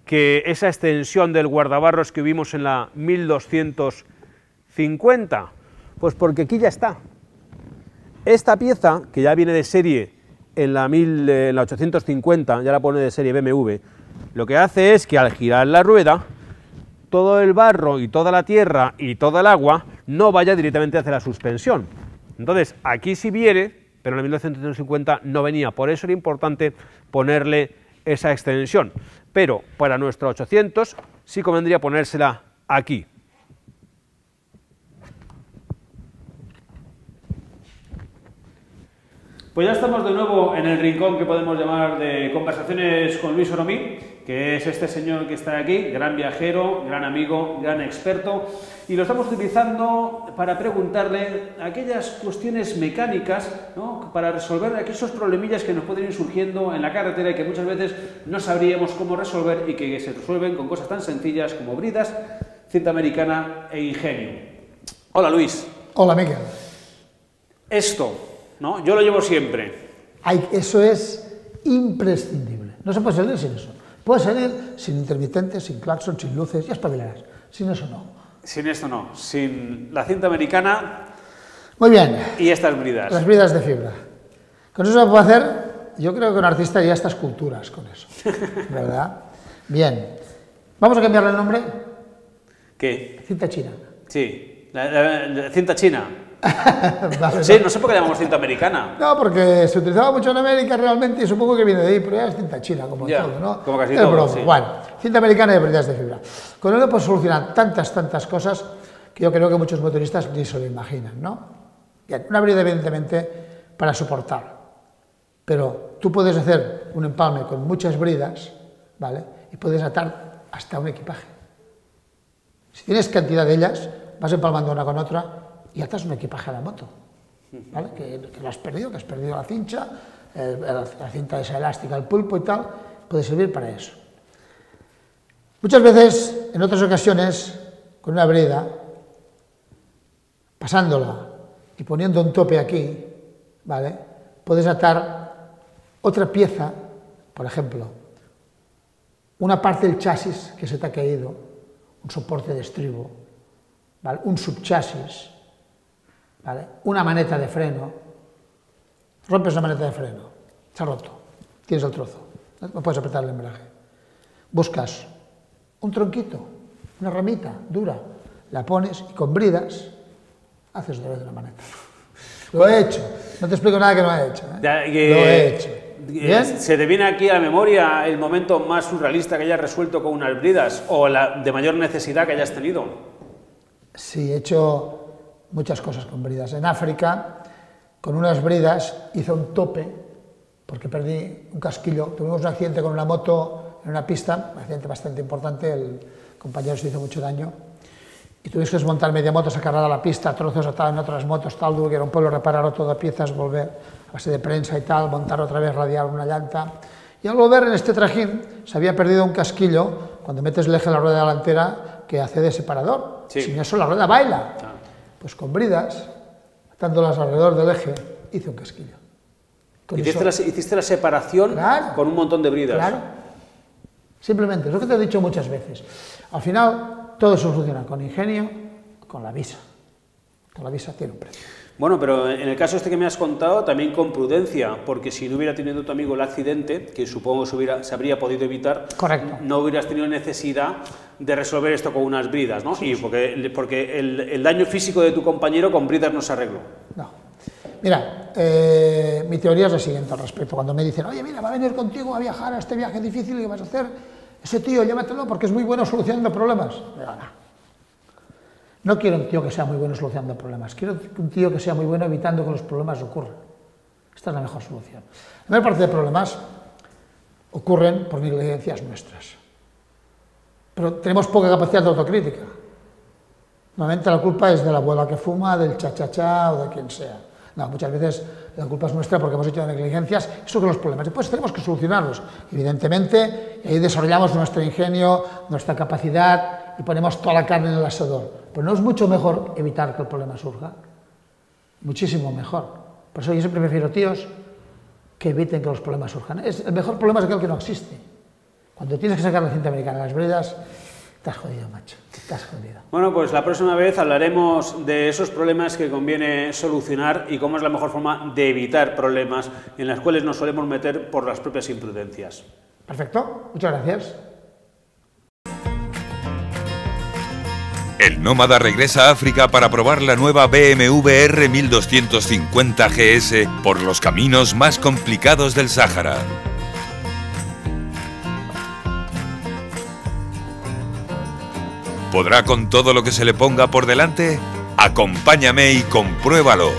que esa extensión del guardabarros que vimos en la 1250, pues porque aquí ya está. Esta pieza, que ya viene de serie en la 850, ya la pone de serie BMW, lo que hace es que al girar la rueda, todo el barro y toda la tierra y toda el agua no vaya directamente hacia la suspensión. Entonces, aquí sí viene, pero en la 1250 no venía, por eso era importante ponerle esa extensión. Pero para nuestra 800 sí convendría ponérsela aquí. Pues ya estamos de nuevo en el rincón que podemos llamar de conversaciones con Luis Oromí, que es este señor que está aquí, gran viajero, gran amigo, gran experto, y lo estamos utilizando para preguntarle aquellas cuestiones mecánicas, ¿no?, para resolver aquellos problemillas que nos pueden ir surgiendo en la carretera y que muchas veces no sabríamos cómo resolver y que se resuelven con cosas tan sencillas como bridas, cinta americana e ingenio. Hola Luis. Hola Miguel. Esto, ¿no?, yo lo llevo siempre, Eso es imprescindible. No se puede salir sin eso. Puedes salir sin intermitentes, sin claxon, sin luces, ya espabilarás. Sin eso no. Sin esto no. Sin la cinta americana. Muy bien. Y estas bridas. Las bridas de fibra. Con eso se puede hacer, yo creo que un artista haría estas esculturas con eso. ¿Verdad? Bien. ¿Vamos a cambiarle el nombre? ¿Qué? Cinta china. Sí. La cinta china. Vale, Sí, no sé por qué llamamos cinta americana. No, porque se utilizaba mucho en América realmente y supongo que viene de ahí, pero ya es cinta china, como Ya, todo, ¿no? como casi Es todo, broma. sí. Bueno, cinta americana y bridas de fibra. Con ello pues solucionar tantas cosas que yo creo que muchos motoristas ni se lo imaginan, ¿no? Bien, una brida evidentemente para soportar, pero tú puedes hacer un empalme con muchas bridas, ¿vale? Y puedes atar hasta un equipaje. Si tienes cantidad de ellas, vas empalmando una con otra y atas un equipaje a la moto, ¿vale? Que lo has perdido la cincha, la cinta esa elástica, el pulpo y tal, puede servir para eso. Muchas veces, en otras ocasiones, con una brida, pasándola y poniendo un tope aquí, ¿vale? Puedes atar otra pieza, por ejemplo, una parte del chasis que se te ha caído, un soporte de estribo, ¿vale? Un subchasis, ¿vale? Una maneta de freno, rompes la maneta de freno, se ha roto, tienes el trozo, no puedes apretar el embrague. Buscas un tronquito, una ramita dura, la pones y con bridas haces otra vez una maneta. Lo he hecho, no te explico nada que no he hecho, ¿eh? Ya, Lo he hecho. ¿Bien? ¿Se te viene aquí a la memoria el momento más surrealista que hayas resuelto con unas bridas o la de mayor necesidad que hayas tenido? Sí, he hecho muchas cosas con bridas. En África, con unas bridas, hice un tope, porque perdí un casquillo. Tuvimos un accidente con una moto en una pista, un accidente bastante importante, el compañero se hizo mucho daño, y tuvimos que desmontar media moto, sacarla de la pista, trozos atados en otras motos, tal, tuve que ir a un pueblo, repararlo todo a piezas, volver a base de prensa y tal, montar otra vez, radiar una llanta. Y al volver en este trajín se había perdido un casquillo, cuando metes el eje en la rueda delantera, que hace de separador. Sí. Sin eso la rueda baila. Ah. Pues con bridas, atándolas alrededor del eje, hice un casquillo. Con eso- Hiciste la separación Claro. con un montón de bridas. Claro. Simplemente, es lo que te he dicho muchas veces. Al final, todo se soluciona con ingenio, con la visa. Con la visa tiene un precio. Bueno, pero en el caso este que me has contado, también con prudencia, porque si no hubiera tenido tu amigo el accidente, que supongo se habría podido evitar, Correcto. no hubieras tenido necesidad de resolver esto con unas bridas, ¿no? Sí, Y porque el daño físico de tu compañero con bridas no se arregló. No. Mira, mi teoría es la siguiente al respecto. Cuando me dicen, oye, mira, va a venir contigo a viajar a este viaje difícil que vas a hacer, ese tío, llévatelo porque es muy bueno solucionando problemas. No quiero un tío que sea muy bueno solucionando problemas, quiero un tío que sea muy bueno evitando que los problemas ocurran. Esta es la mejor solución. La mayor parte de problemas ocurren por negligencias nuestras. Pero tenemos poca capacidad de autocrítica. Normalmente la culpa es de la abuela que fuma, del cha-cha-cha o de quien sea. No, muchas veces la culpa es nuestra porque hemos hecho negligencias, eso con los problemas. Después tenemos que solucionarlos, evidentemente, y ahí desarrollamos nuestro ingenio, nuestra capacidad y ponemos toda la carne en el asador. Pero no es mucho mejor evitar que el problema surja, muchísimo mejor. Por eso yo siempre prefiero tíos que eviten que los problemas surjan. El mejor problema es aquel que no existe. Cuando tienes que sacar la cinta americana de las bridas, te has jodido, macho, te has jodido. Bueno, pues la próxima vez hablaremos de esos problemas que conviene solucionar y cómo es la mejor forma de evitar problemas en las cuales nos solemos meter por las propias imprudencias. Perfecto, muchas gracias. El nómada regresa a África para probar la nueva BMW R 1250 GS por los caminos más complicados del Sáhara. ¿Podrá con todo lo que se le ponga por delante? Acompáñame y compruébalo.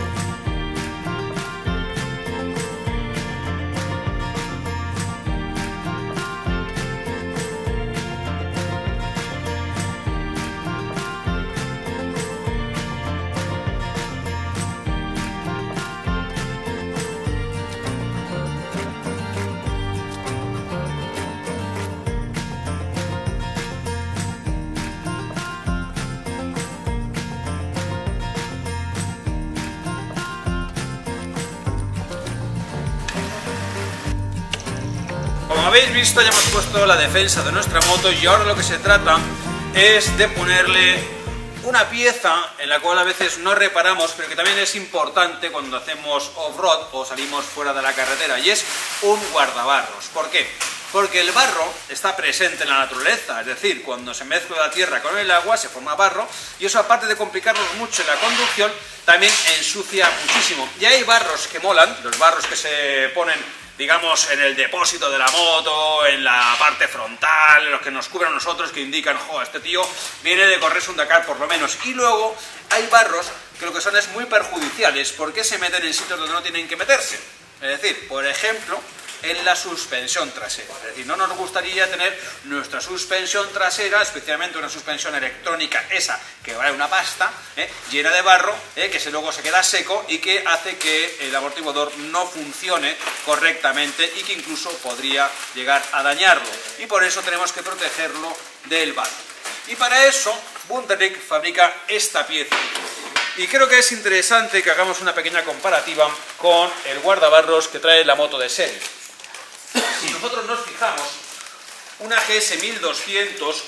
habéis visto, ya hemos puesto la defensa de nuestra moto y ahora lo que se trata es de ponerle una pieza en la cual a veces no reparamos, pero que también es importante cuando hacemos off-road o salimos fuera de la carretera, y es un guardabarros. ¿Por qué? Porque el barro está presente en la naturaleza, es decir, cuando se mezcla la tierra con el agua se forma barro, y eso, aparte de complicarnos mucho en la conducción, también ensucia muchísimo. Y hay barros que molan, los barros que se ponen, digamos, en el depósito de la moto, en la parte frontal, en los que nos cubren a nosotros, que indican, jo, este tío viene de correrse un Dakar por lo menos. Y luego hay barros que lo que son es muy perjudiciales, porque se meten en sitios donde no tienen que meterse. Es decir, por ejemplo, en la suspensión trasera. Es decir, no nos gustaría tener nuestra suspensión trasera, especialmente una suspensión electrónica, esa que vale una pasta, llena de barro, que luego se queda seco y que hace que el amortiguador no funcione correctamente y que incluso podría llegar a dañarlo. Y por eso tenemos que protegerlo del barro. Y para eso Wunderlich fabrica esta pieza. Y creo que es interesante que hagamos una pequeña comparativa con el guardabarros que trae la moto de serie. Si nosotros nos fijamos, una GS 1200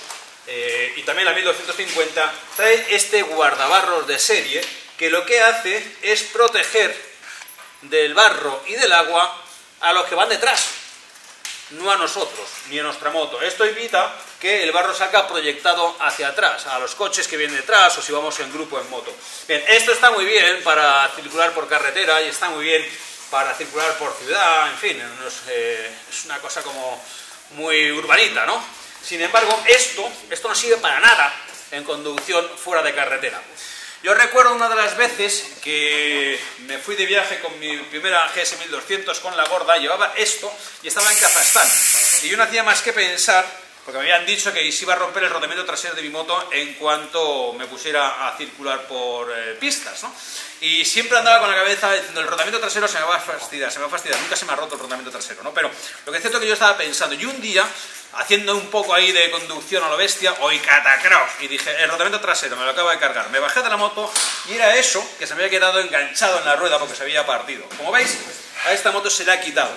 y también la 1250 trae este guardabarros de serie que lo que hace es proteger del barro y del agua a los que van detrás, no a nosotros, ni a nuestra moto. Esto evita que el barro salga proyectado hacia atrás, a los coches que vienen detrás o si vamos en grupo en moto. Bien, esto está muy bien para circular por carretera y está muy bien para circular por ciudad, en fin, es una cosa como muy urbanita, ¿no? Sin embargo, esto no sirve para nada en conducción fuera de carretera. Yo recuerdo una de las veces que me fui de viaje con mi primera GS 1200 con la gorda, llevaba esto y estaba en Kazajstán. Y yo no hacía más que pensar, porque me habían dicho que se iba a romper el rodamiento trasero de mi moto en cuanto me pusiera a circular por pistas, ¿no? Y siempre andaba con la cabeza diciendo, el rodamiento trasero se me va a fastidiar, nunca se me ha roto el rodamiento trasero, ¿no? Pero lo que es cierto es que yo estaba pensando, y un día, haciendo un poco ahí de conducción a lo bestia, hoy catacrao, y dije, el rodamiento trasero me lo acabo de cargar, me bajé de la moto y era eso que se me había quedado enganchado en la rueda porque se había partido. Como veis, a esta moto se le ha quitado.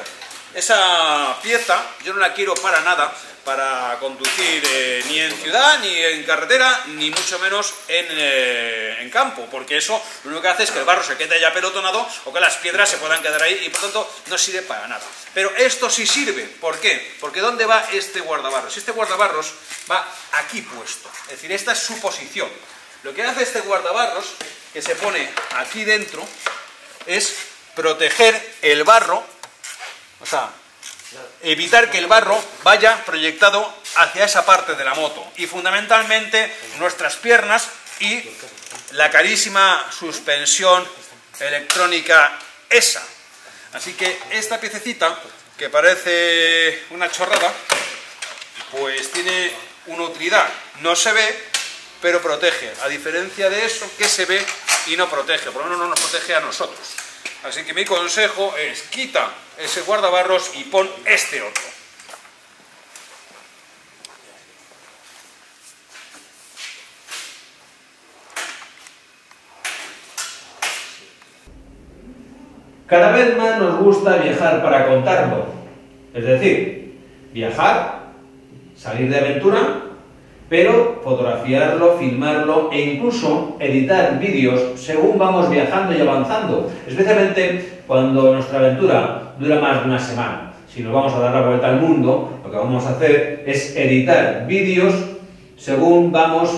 Esa pieza yo no la quiero para nada para conducir ni en ciudad, ni en carretera, ni mucho menos en campo, porque eso lo único que hace es que el barro se quede ya pelotonado o que las piedras se puedan quedar ahí y por tanto no sirve para nada. Pero esto sí sirve, ¿por qué? Porque ¿dónde va este guardabarros? Este guardabarros va aquí puesto, es decir, esta es su posición. Lo que hace este guardabarros, que se pone aquí dentro, es proteger el barro, o sea, evitar que el barro vaya proyectado hacia esa parte de la moto y fundamentalmente nuestras piernas y la carísima suspensión electrónica esa. Así que esta piececita, que parece una chorrada, pues tiene una utilidad. No se ve, pero protege, a diferencia de eso que se ve y no protege, por lo menos no nos protege a nosotros. Así que mi consejo es, quita ese guardabarros y pon este otro. Cada vez más nos gusta viajar para contarlo. Es decir, viajar, salir de aventura, pero fotografiarlo, filmarlo e incluso editar vídeos según vamos viajando y avanzando, especialmente cuando nuestra aventura dura más de una semana. Si nos vamos a dar la vuelta al mundo, lo que vamos a hacer es editar vídeos según vamos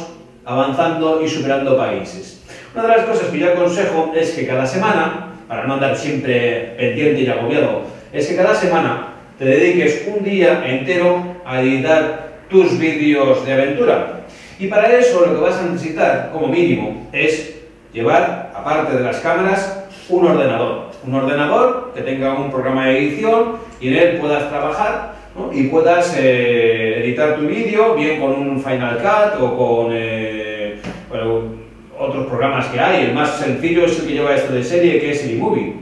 avanzando y superando países. Una de las cosas que yo aconsejo es que cada semana, para no andar siempre pendiente y agobiado, es que cada semana te dediques un día entero a editar tus vídeos de aventura. Y para eso lo que vas a necesitar, como mínimo, es llevar, aparte de las cámaras, un ordenador. Un ordenador que tenga un programa de edición y en él puedas trabajar, ¿no? Y puedas editar tu vídeo, bien con un Final Cut o con otros programas que hay. El más sencillo es el que lleva esto de serie, que es el iMovie.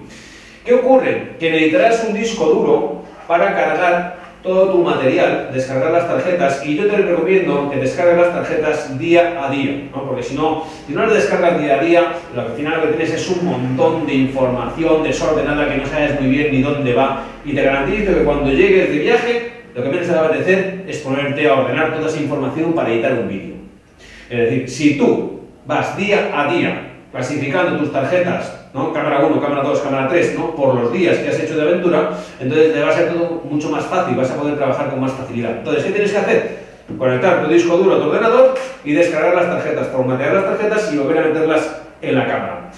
¿Qué ocurre? Que necesitarás un disco duro para cargar todo tu material, descargar las tarjetas, y yo te recomiendo que descargues las tarjetas día a día, ¿no? Porque si no las descargas día a día, al final lo que tienes es un montón de información desordenada que no sabes muy bien ni dónde va, y te garantizo que cuando llegues de viaje lo que menos te va a apetecer es ponerte a ordenar toda esa información para editar un vídeo. Es decir, si tú vas día a día clasificando tus tarjetas, ¿no? Cámara 1, cámara 2, cámara 3, ¿no? Por los días que has hecho de aventura, entonces te va a ser todo mucho más fácil, vas a poder trabajar con más facilidad. Entonces, ¿qué tienes que hacer? Conectar tu disco duro a tu ordenador y descargar las tarjetas, formatear las tarjetas y volver a meterlas en la cámara.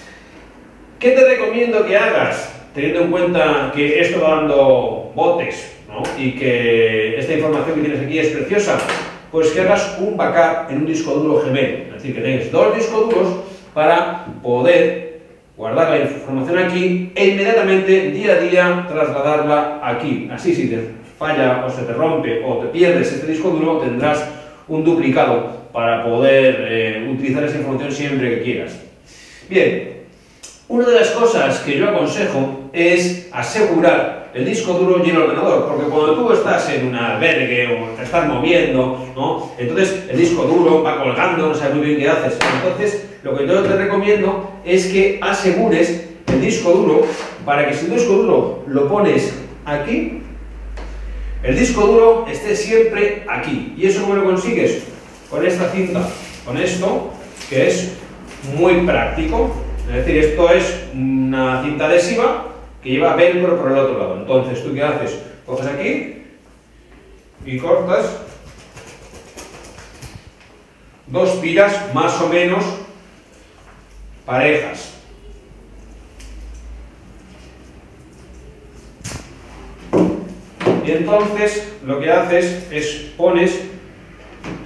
¿Qué te recomiendo que hagas? Teniendo en cuenta que esto va dando botes, ¿no? Y que esta información que tienes aquí es preciosa, pues que hagas un backup en un disco duro gemelo, es decir, que tengas dos discos duros para poder guardar la información aquí e inmediatamente, día a día, trasladarla aquí. Así, si te falla o se te rompe o te pierdes este disco duro, tendrás un duplicado para poder utilizar esa información siempre que quieras. Bien, una de las cosas que yo aconsejo es asegurar el disco duro y el ordenador, porque cuando tú estás en un albergue o te estás moviendo, ¿no? Entonces el disco duro va colgando, no sabes muy bien qué haces. Entonces, lo que yo te recomiendo es que asegures el disco duro para que si el disco duro lo pones aquí, el disco duro esté siempre aquí. ¿Y eso cómo lo consigues? Con esta cinta, con esto, que es muy práctico. Es decir, esto es una cinta adhesiva que lleva velcro por el otro lado. Entonces, ¿tú qué haces? Coges aquí y cortas dos tiras más o menos parejas. Y entonces lo que haces es pones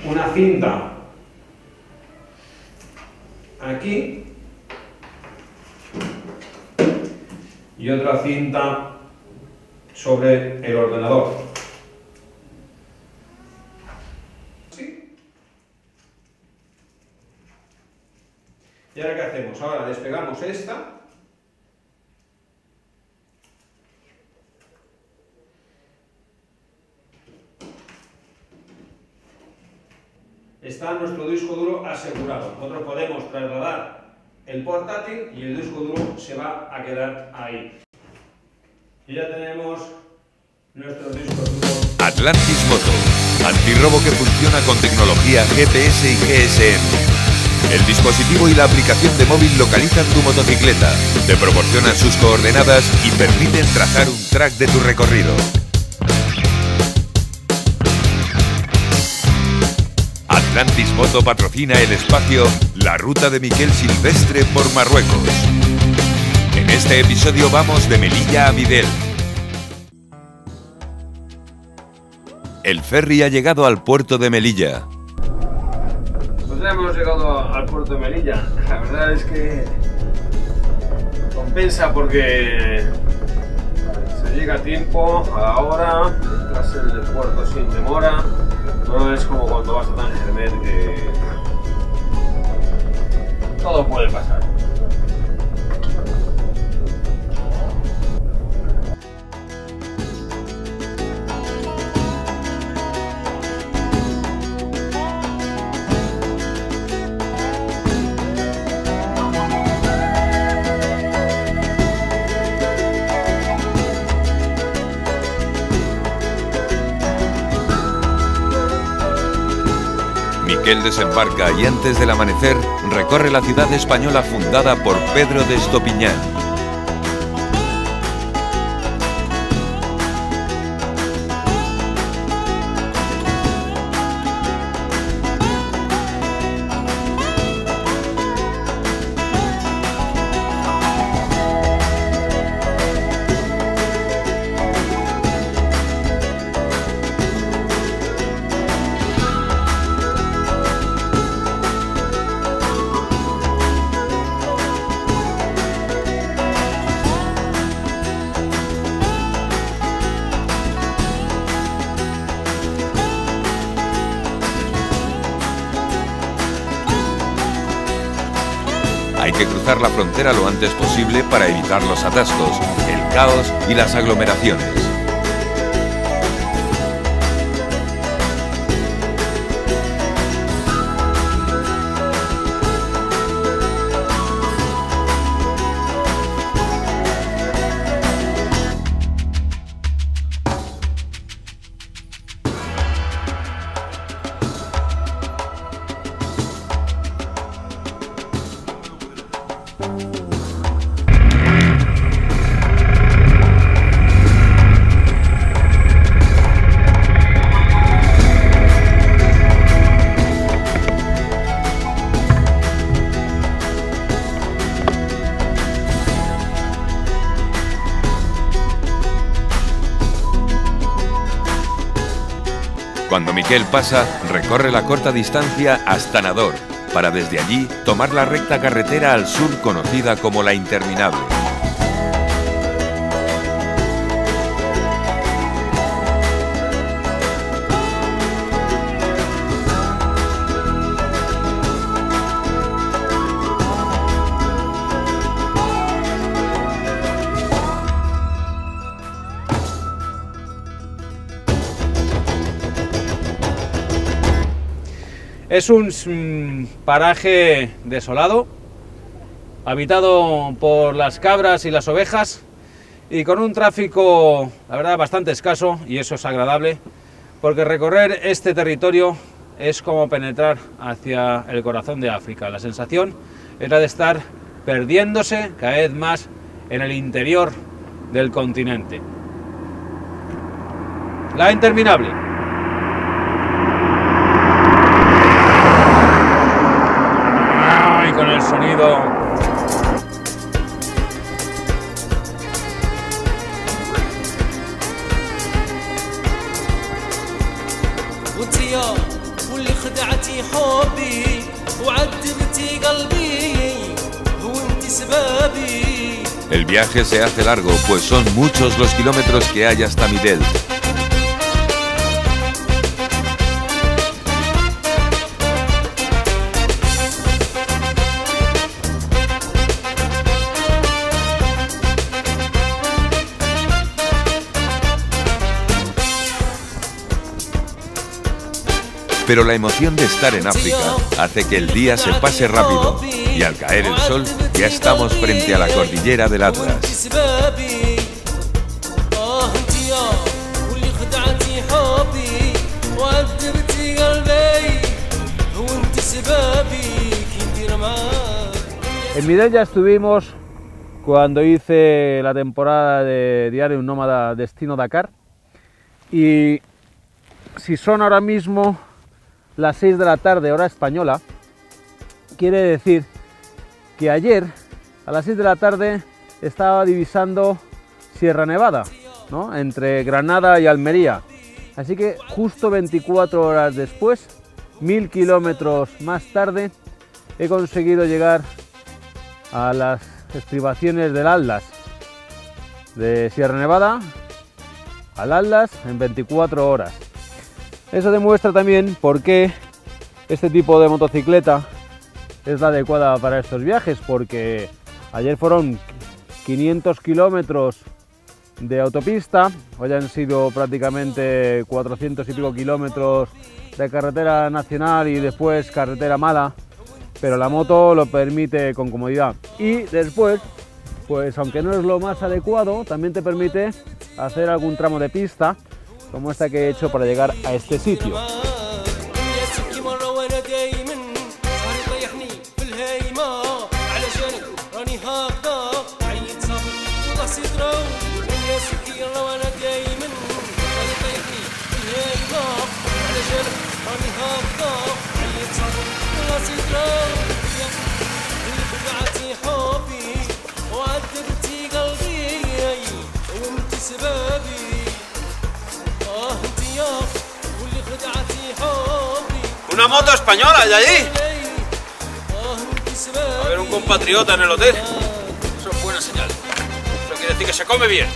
una cinta aquí y otra cinta sobre el ordenador. ¿Sí? ¿Y ahora qué hacemos? Ahora despegamos esta. Está nuestro disco duro asegurado. Nosotros podemos trasladar el portátil y el disco duro se va a quedar ahí. Y ya tenemos nuestros discos duros. Atlantis Moto, antirrobo que funciona con tecnología GPS y GSM. El dispositivo y la aplicación de móvil localizan tu motocicleta, te proporcionan sus coordenadas y permiten trazar un track de tu recorrido. Atlantis Moto patrocina el espacio La Ruta de Miquel Silvestre por Marruecos. En este episodio vamos de Melilla a Videl. El ferry ha llegado al puerto de Melilla. Pues ya hemos llegado al puerto de Melilla. La verdad es que compensa porque se llega a tiempo, a la hora, entras en el puerto sin demora. No es como cuando vas a Tangermet que todo puede pasar. Miquel desembarca y antes del amanecer recorre la ciudad española fundada por Pedro de Estopiñán. Hay que cruzar la frontera lo antes posible para evitar los atascos, el caos y las aglomeraciones. Cuando Miquel pasa, recorre la corta distancia hasta Nador, para desde allí tomar la recta carretera al sur conocida como La Interminable. Es un paraje desolado, habitado por las cabras y las ovejas y con un tráfico, la verdad, bastante escaso, y eso es agradable, porque recorrer este territorio es como penetrar hacia el corazón de África. La sensación es la de estar perdiéndose cada vez más en el interior del continente. La Interminable. Con el sonido. El viaje se hace largo, pues son muchos los kilómetros que hay hasta Midel. Pero la emoción de estar en África hace que el día se pase rápido y al caer el sol ya estamos frente a la cordillera del Atlas. En Midel ya estuvimos cuando hice la temporada de Diario Un Nómada Destino Dakar, y si son ahora mismo las 6 de la tarde, hora española, quiere decir que ayer a las 6 de la tarde estaba divisando Sierra Nevada, ¿no?, entre Granada y Almería. Así que justo 24 horas después, 1000 kilómetros más tarde, he conseguido llegar a las estribaciones del Atlas, de Sierra Nevada al Atlas en 24 horas. Eso demuestra también por qué este tipo de motocicleta es la adecuada para estos viajes, porque ayer fueron 500 kilómetros de autopista, hoy han sido prácticamente 400 y pico kilómetros de carretera nacional y después carretera mala, pero la moto lo permite con comodidad. Y después, pues aunque no es lo más adecuado, también te permite hacer algún tramo de pista, como esta que he hecho para llegar a este sitio. Una moto española de allí. A ver, un compatriota en el hotel. Eso es buena señal. Eso quiere decir que se come bien.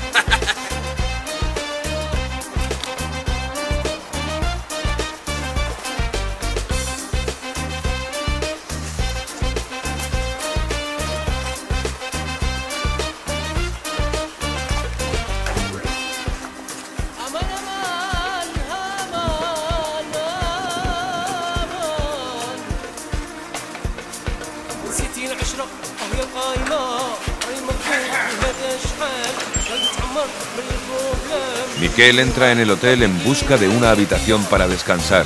Miquel entra en el hotel en busca de una habitación para descansar.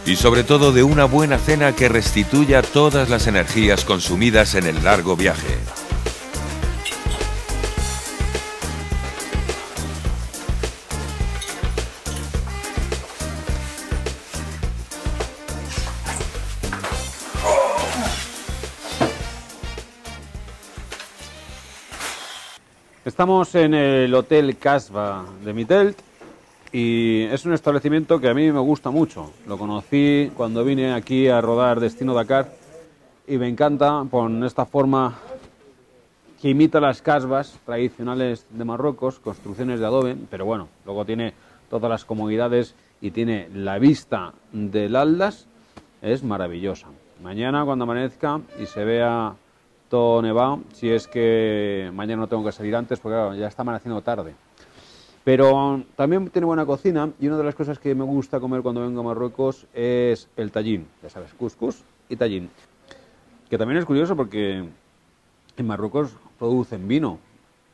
y sobre todo de una buena cena que restituya todas las energías consumidas en el largo viaje. Estamos en el Hotel Casbah de Mitelt y es un establecimiento que a mí me gusta mucho. Lo conocí cuando vine aquí a rodar Destino Dakar y me encanta por esta forma que imita las casbahs tradicionales de Marruecos, construcciones de adobe, pero bueno, luego tiene todas las comodidades y tiene la vista del Atlas, es maravillosa. Mañana cuando amanezca y se vea todo nevado, si es que mañana no tengo que salir antes, porque claro, ya está amaneciendo tarde. Pero también tiene buena cocina y una de las cosas que me gusta comer cuando vengo a Marruecos es el tajín, ya sabes, couscous y tajín. Que también es curioso porque en Marruecos producen vino.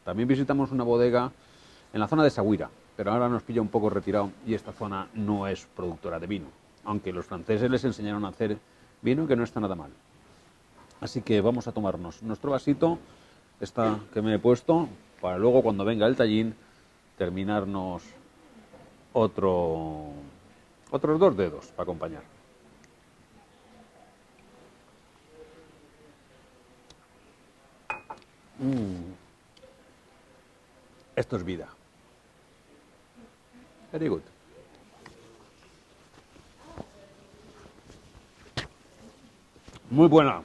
También visitamos una bodega en la zona de Saguira, pero ahora nos pilla un poco retirado y esta zona no es productora de vino. Aunque los franceses les enseñaron a hacer vino, que no está nada mal. Así que vamos a tomarnos nuestro vasito, esta que me he puesto, para luego cuando venga el tajín terminarnos otros 2 dedos para acompañar. Esto es vida. Very good. Muy buena.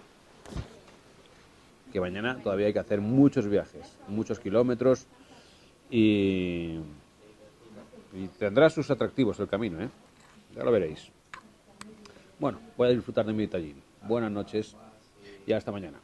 Que mañana todavía hay que hacer muchos viajes, muchos kilómetros y tendrá sus atractivos el camino, ¿eh? Ya lo veréis. Bueno, voy a disfrutar de mi tajín. Buenas noches y hasta mañana.